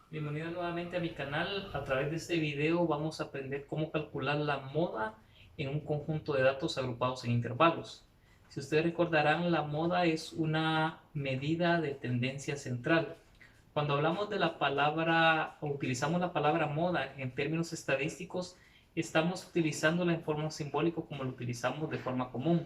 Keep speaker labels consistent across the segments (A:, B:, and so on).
A: Bienvenido nuevamente a mi canal. A través de este video vamos a aprender cómo calcular la moda en un conjunto de datos agrupados en intervalos. Si ustedes recordarán, la moda es una medida de tendencia central. Cuando hablamos de la palabra o utilizamos la palabra moda en términos estadísticos, estamos utilizándola en forma simbólica como lo utilizamos de forma común.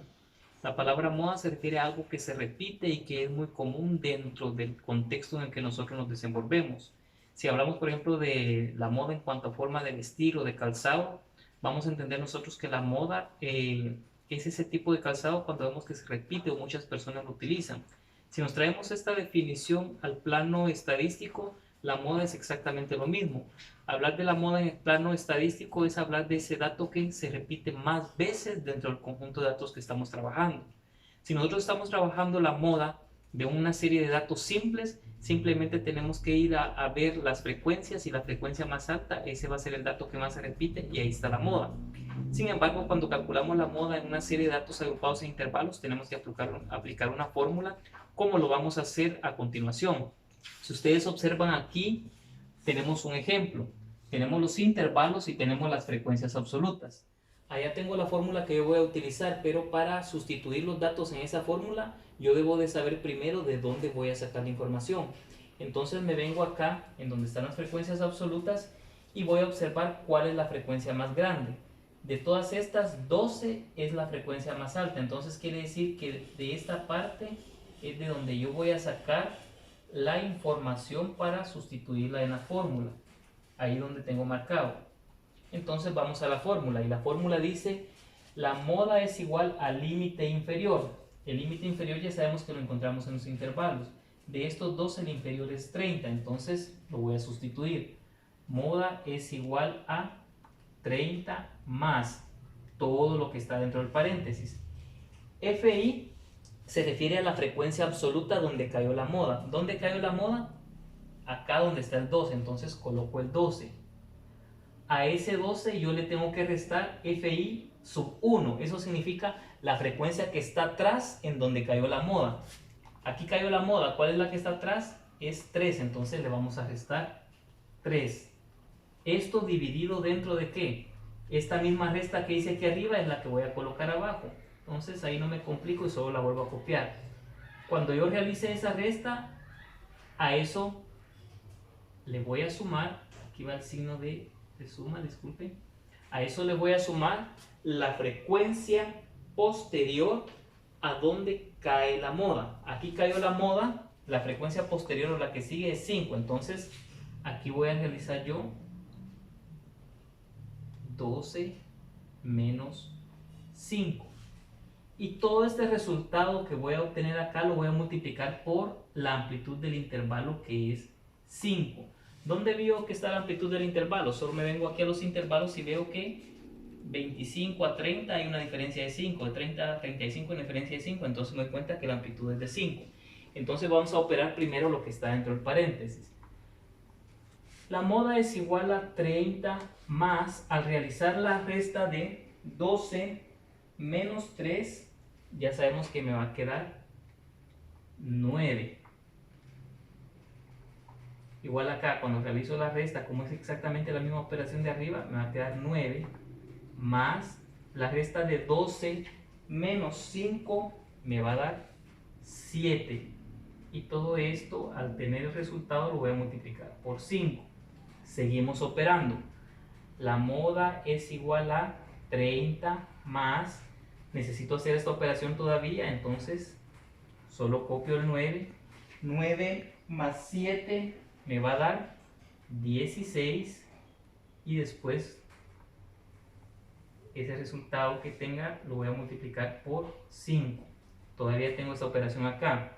A: La palabra moda se refiere a algo que se repite y que es muy común dentro del contexto en el que nosotros nos desenvolvemos. Si hablamos, por ejemplo, de la moda en cuanto a forma de vestir o de calzado, vamos a entender nosotros que la moda es ese tipo de calzado cuando vemos que se repite o muchas personas lo utilizan. Si nos traemos esta definición al plano estadístico, la moda es exactamente lo mismo. Hablar de la moda en el plano estadístico es hablar de ese dato que se repite más veces dentro del conjunto de datos que estamos trabajando. Si nosotros estamos trabajando la moda de una serie de datos simples, simplemente tenemos que ir a ver las frecuencias y la frecuencia más alta, ese va a ser el dato que más se repite y ahí está la moda. Sin embargo, cuando calculamos la moda en una serie de datos agrupados en intervalos, tenemos que aplicar una fórmula, como lo vamos a hacer a continuación. Si ustedes observan aquí, tenemos un ejemplo. Tenemos los intervalos y tenemos las frecuencias absolutas. Allá tengo la fórmula que yo voy a utilizar, pero para sustituir los datos en esa fórmula, yo debo de saber primero de dónde voy a sacar la información. Entonces me vengo acá, en donde están las frecuencias absolutas, y voy a observar cuál es la frecuencia más grande. De todas estas, 12 es la frecuencia más alta. Entonces quiere decir que de esta parte es de donde yo voy a sacar la información para sustituirla en la fórmula. Ahí donde tengo marcado. Entonces vamos a la fórmula y la fórmula dice la moda es igual al límite inferior. El límite inferior ya sabemos que lo encontramos en los intervalos. De estos dos el inferior es 30, entonces lo voy a sustituir. Moda es igual a 30 más todo lo que está dentro del paréntesis. FI se refiere a la frecuencia absoluta donde cayó la moda. ¿Dónde cayó la moda? Acá donde está el 12, entonces coloco el 12. A ese 12 yo le tengo que restar FI sub 1. Eso significa la frecuencia que está atrás en donde cayó la moda. Aquí cayó la moda. ¿Cuál es la que está atrás? Es 3. Entonces le vamos a restar 3. Esto dividido dentro de ¿qué? Esta misma resta que hice aquí arriba es la que voy a colocar abajo. Entonces ahí no me complico y solo la vuelvo a copiar. Cuando yo realice esa resta, a eso le voy a sumar, aquí va el signo de suma, disculpen, a eso le voy a sumar la frecuencia posterior a donde cae la moda. Aquí cayó la moda, la frecuencia posterior o la que sigue es 5, entonces aquí voy a realizar yo 12 menos 5. Y todo este resultado que voy a obtener acá lo voy a multiplicar por la amplitud del intervalo que es 5. ¿Dónde veo que está la amplitud del intervalo? Solo me vengo aquí a los intervalos y veo que 25 a 30 hay una diferencia de 5, de 30 a 35 hay una diferencia de 5, entonces me doy cuenta que la amplitud es de 5. Entonces vamos a operar primero lo que está dentro del paréntesis. La moda es igual a 30 más, al realizar la resta de 12 menos 3, ya sabemos que me va a quedar 9. Igual acá, cuando realizo la resta, como es exactamente la misma operación de arriba, me va a quedar 9 más la resta de 12 menos 5 me va a dar 7. Y todo esto, al tener el resultado, lo voy a multiplicar por 5. Seguimos operando. La moda es igual a 30 más, necesito hacer esta operación todavía, entonces solo copio el 9. 9 más 7 me va a dar 16 y después ese resultado que tenga lo voy a multiplicar por 5. Todavía tengo esta operación acá.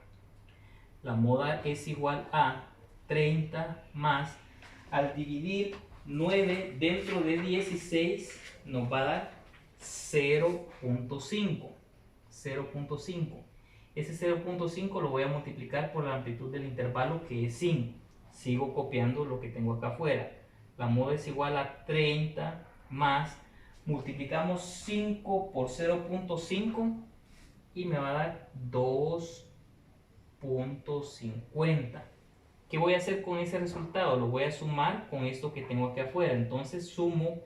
A: La moda es igual a 30 más, al dividir 9 dentro de 16 nos va a dar 0.5. 0.5. Ese 0.5 lo voy a multiplicar por la amplitud del intervalo que es 5. Sigo copiando lo que tengo acá afuera. La moda es igual a 30 más, multiplicamos 5 por 0.5 y me va a dar 2.50. ¿Qué voy a hacer con ese resultado? Lo voy a sumar con esto que tengo aquí afuera. Entonces sumo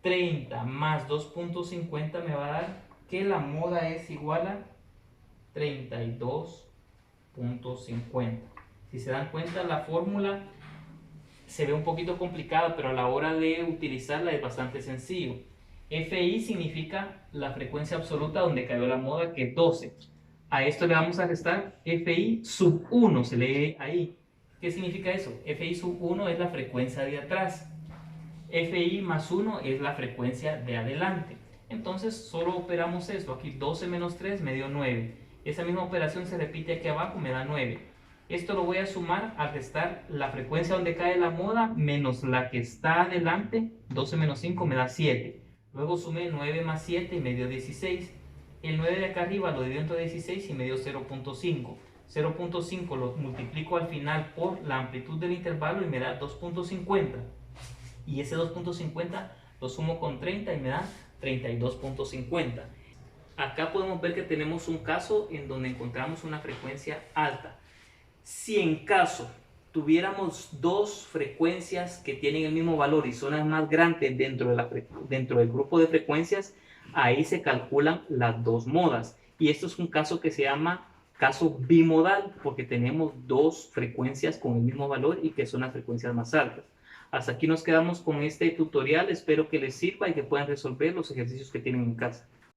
A: 30 más 2.50 me va a dar que la moda es igual a 32.50. Si se dan cuenta, la fórmula se ve un poquito complicada, pero a la hora de utilizarla es bastante sencillo. FI significa la frecuencia absoluta donde cayó la moda, que es 12. A esto le vamos a restar FI sub 1, se lee ahí. ¿Qué significa eso? FI sub 1 es la frecuencia de atrás. FI más 1 es la frecuencia de adelante. Entonces solo operamos esto. Aquí 12 menos 3 me dio 9. Esa misma operación se repite aquí abajo, me da 9. Esto lo voy a sumar al restar la frecuencia donde cae la moda menos la que está adelante. 12 menos 5 me da 7. Luego sumé 9 más 7 y me dio 16. El 9 de acá arriba lo divido entre 16 y me dio 0.5. 0.5 lo multiplico al final por la amplitud del intervalo y me da 2.50. Y ese 2.50 lo sumo con 30 y me da 32.50. Acá podemos ver que tenemos un caso en donde encontramos una frecuencia alta. Si en caso tuviéramos dos frecuencias que tienen el mismo valor y son las más grandes dentro del grupo de frecuencias, ahí se calculan las dos modas. Y esto es un caso que se llama caso bimodal, porque tenemos dos frecuencias con el mismo valor y que son las frecuencias más altas. Hasta aquí nos quedamos con este tutorial. Espero que les sirva y que puedan resolver los ejercicios que tienen en casa.